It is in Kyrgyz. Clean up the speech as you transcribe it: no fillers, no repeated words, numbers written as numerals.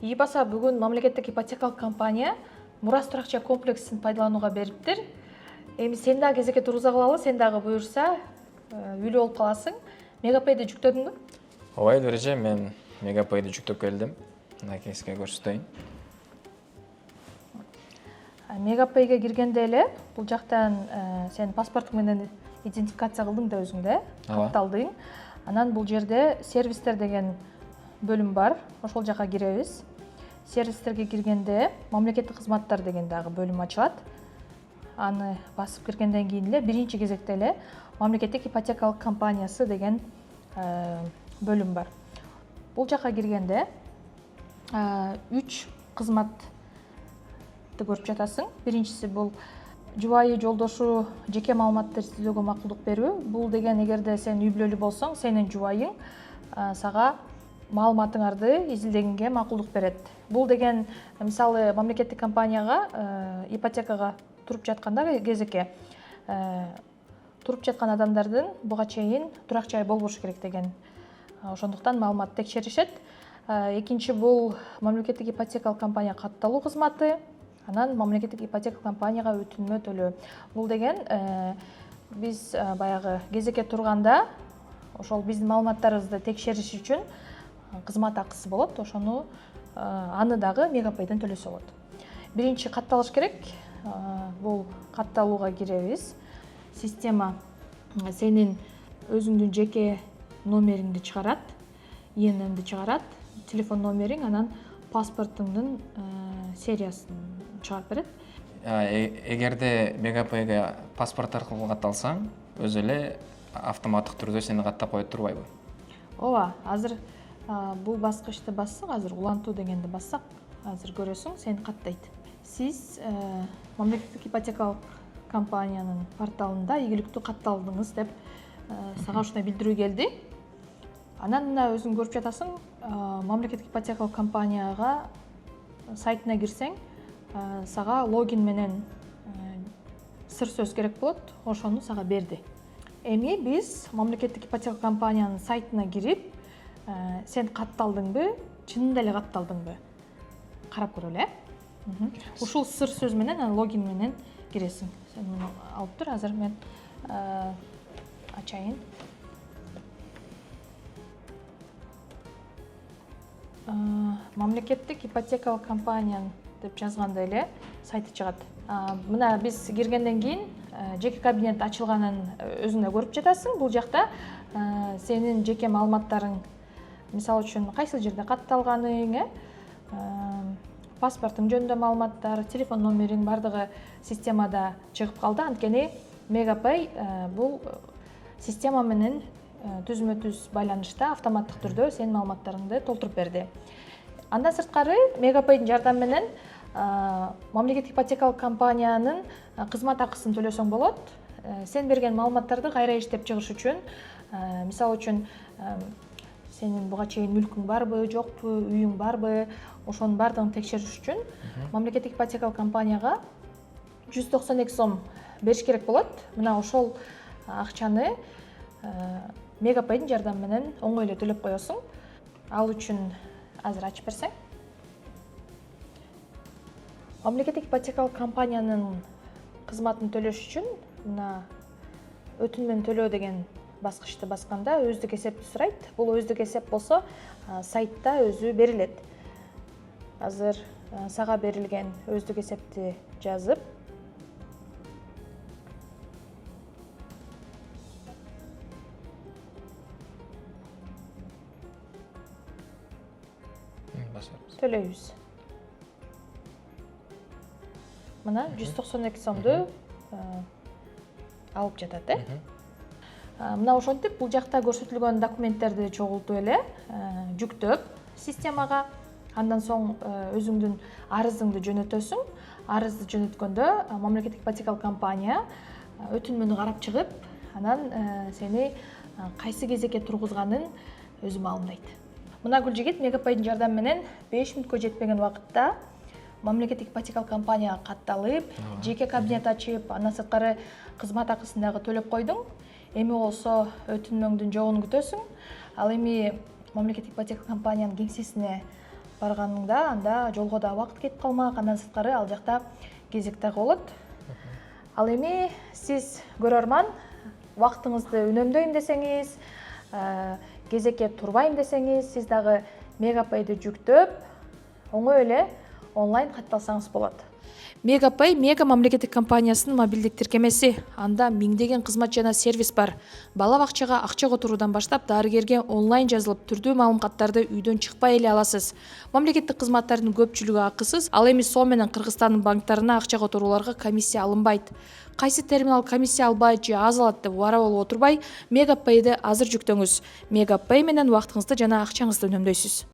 Баса бүгүн мамлекеттик ипотекалык компания мурас туракча комплексин пайдаланууга бериптир. Эми сен дагы кезекке тургуза кылалы, сен дагы буюрса үйлүү болуп каласың. Мегапейди жүктөдүңбү? Ооба эреже, мен Мегапейди жүктөп келдим. Мына кезге көрсөтөйүн. Мегапейге киргенде эле бул жактан сен паспортуң менен идентификация кылдың да өзүңдү, катталдың. Анан бул жерде сервистер деген бөлүм бар. Ошол жака киребиз. Сервистерге киргенде мамлекеттик кызматтар деген дагы бөлүм ачылат. Аны басып киргенден кийин эле биринчи кезекте эле мамлекеттик ипотекалык компаниясы деген бөлүм бар. Бул жака киргенде 3 кызматты көрүп жатасың. Биринчиси бул жубайы жолдошу жеке маалыматтарды изилдөөгө макулдук берүү. Бул деген эгерде сен үй бүлөлүү болсоң, сенин жубайың сага маалыматыңарды изилдегенге макулдук берет. Бул деген мисалы мамлекеттик компанияга ипотекага туруп жатканда кезекке туруп жаткан адамдардын буга чейин турак жайы болбошу керек деген. Ошондуктан маалыматты текшеришет. Экинчи бул мамлекеттик ипотекалык компания катталуу кызматы, анан мамлекеттик ипотека компанияга өтүнмө төлөө. Бул деген биз баягы кезекке турганда ошол биздин маалыматтарыбызды текшериш үчүн кызмат акысы болот. Ошону аны дагы Мегапейден төлөсө болот. Биринчи катталыш керек. Бул катталууга киребиз. Система сенин өзүңдүн жеке номериңди чыгарат, ИННди чыгарат, телефон номериң, анан паспортуңдун сериясын чыгарып берет. Эгерде Мегапейге паспорт аркылуу катталсаң, өзү эле автоматтык түрдө сени каттап коет турбайбы? Ооба, азыр бул баскычты бассак, азыр улантуу дегенди бассак, азыр көрөсүң, сени каттайт. Сиз мамлекеттик ипотекалык компаниянын порталында ийгиликтүү катталдыңыз деп сага ушундай билдирүү келди. Анан мына өзүң көрүп жатасың, мамлекеттик ипотекалык компанияга сайтына кирсең, сага логин менен сыр сөз керек болот, ошону сага берди. Эми биз мамлекеттик ипотека компаниянын сайтына кирип, сен катталдыңбы, чынында эле катталдыңбы? Карап көрөлү, Ушул сыр сөз менен, логин менен киресиң. Сен муну алып тур, азыр мен ачайын. Мамлекеттик ипотекалык компания деп жазганда эле сайты чыгат. Мына биз киргенден кийин жеке кабинет ачылганын өзүң да көрүп жатасың. Бул жакта сенин жеке маалыматтарың, мисалы үчүн кайсы жерде катталганың, паспортуң жөнүндө маалыматтар, телефон номериң бардыгы системада чыгып калды. Анткени Мегапей бул система менен түзмө-түз байланышта автоматтык түрдө сенин маалыматтарыңды толтуруп берди. Андан сырткары Мегапейдин жардамы менен мамлекеттик ипотекалык компаниянын кызмат акысын төлөсөң болот. Сен берген маалыматтарды кайра иштеп чыгыш үчүн, мисалы үчүн сенин буга чейин мүлкүң барбы, жокпу, үйүң барбы, ошонун бардыгын текшериш үчүн мамлекеттик ипотекалык компанияга 192 сом бериш керек болот. Мына ошол акчаны Мегапейдин жардамы менен оңой эле төлөп коесуң. Ал үчүн азыр ачып берсең. Мамлекеттик ипотекалык компаниянын кызматын төлөш үчүн мына өтүнмөнү төлөө деген баскычты басканда өздүк эсепти сурайт. Бул өздүк эсеп болсо сайтта өзү берилет. Азыр сага берилген өздүк эсепти жазып, төлөйбүз. Мына 192 сомду алып жатат, Мына ошентип бул жакта көрсөтүлгөн документтерди чогултуп эле жүктөп системага, андан соң өзүңдүн арызыңды жөнөтөсүң. Арызды жөнөткөндө мамлекеттик ипотекалык компания өтүнмөнү карап чыгып, анан сени кайсы кезекке тургузганын өзү маалымдайт. Мына Гүлжигит Мегапейдин жардамы менен 5 мүнөткө жетпеген убакытта мамлекеттик ипотекалык компанияга катталып, жеке кабинет ачып, андан сырткары кызмат акысын дагы төлөп койдуң. Эми болсо өтүнмөңдүн жогун күтөсүң. Ал эми мамлекеттик ипотека компаниянын кеңсесине барганыңда анда жолго да убакыт кетип калмак, андан сырткары ал жакта кезек дагы болот. Ал эми сиз көрөрман убактыңызды үнөмдөйм десеңиз, кезекке турбайм десеңиз, сиз дагы Мегапейди жүктөп, оңой эле онлайн катталсаңыз болот. Мегапей Мега мамлекеттик компаниясынын мобилдик тиркемеси. Анда миңдеген кызмат жана сервис бар. Бала бакчага акча которуудан баштап дарыгерге онлайн жазылып, түрдүү маалыматтарды үйдөн чыкпай эле аласыз. Мамлекеттик кызматтардын көпчүлүгү акысыз, ал эми Сом менен Кыргызстандын банктарына акча которууларга комиссия алынбайт. Кайсы терминал комиссия албайт же аз алат деп убара болуп отурбай, Мегапейди азыр жүктөңүз. Мегапей менен убактыңызды жана акчаңызды үнөмдөйсүз.